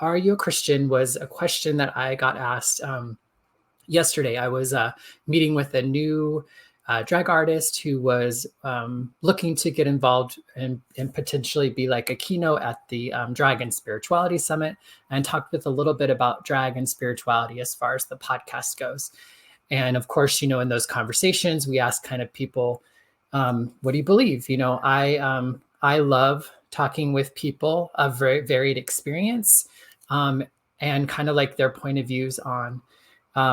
Are you a Christian? Was a question that I got asked yesterday. I was meeting with a new drag artist who was looking to get involved and potentially be like a keynote at the Drag and Spirituality Summit, and talked with a little bit about drag and spirituality as far as the podcast goes. And of course, in those conversations, we ask kind of people, what do you believe? I love talking with people of very varied experience, and kind of like their point of views on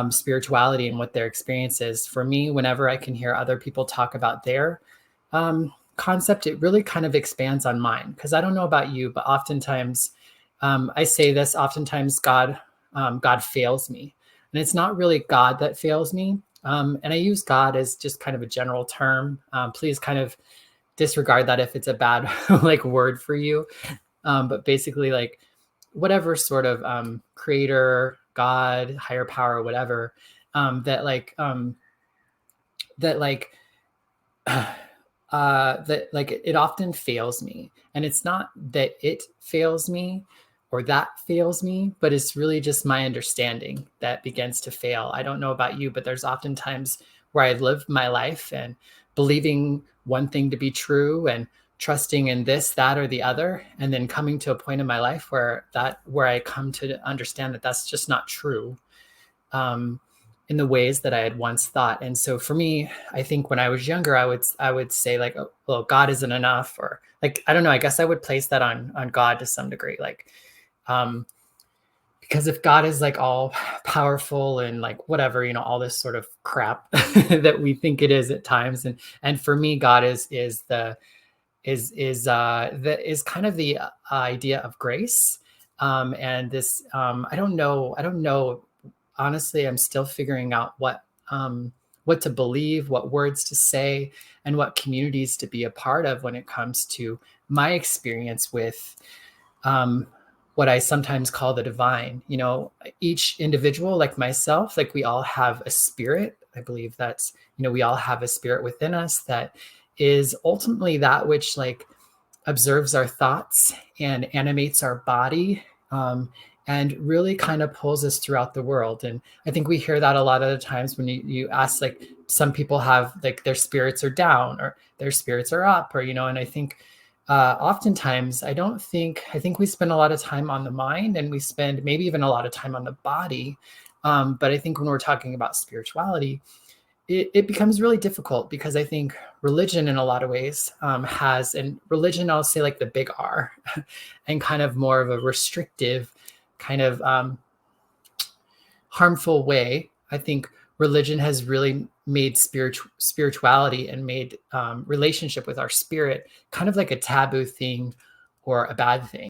spirituality and what their experience is. For me, whenever I can hear other people talk about their concept, it really kind of expands on mine. Because I don't know about you, but oftentimes I say this. Oftentimes, God fails me, and it's not really God that fails me. And I use God as just kind of a general term. Please kind of disregard that if it's a bad like word for you. But basically, like whatever sort of creator, God, higher power, whatever, that like that like that like it often fails me. And it's not that it fails me or that fails me, but it's really just my understanding that begins to fail. I don't know about you, but there's often times where I've lived my life and believing one thing to be true and trusting in this, that, or the other, and then coming to a point in my life where I come to understand that that's just not true. In the ways that I had once thought. And so for me, I think when I was younger, I would say like, oh, well, God isn't enough, or like, I don't know, I guess I would place that on God to some degree. Like, because if God is like all powerful and like whatever, all this sort of crap that we think it is at times. And for me, God is kind of the idea of grace. And this, I don't know. Honestly, I'm still figuring out what to believe, what words to say, and what communities to be a part of when it comes to my experience with what I sometimes call the divine. Each individual, like myself, like we all have a spirit. I believe that's, we all have a spirit within us that is ultimately that which like observes our thoughts and animates our body. And really kind of pulls us throughout the world. And I think we hear that a lot of the times when you ask, like some people have like their spirits are down or their spirits are up, or, and I think oftentimes I think we spend a lot of time on the mind, and we spend maybe even a lot of time on the body. But I think when we're talking about spirituality, it becomes really difficult, because I think religion in a lot of ways and religion, I'll say like the big R, and kind of more of a restrictive kind of harmful way. I think religion has really made spirituality and made relationship with our spirit kind of like a taboo thing or a bad thing.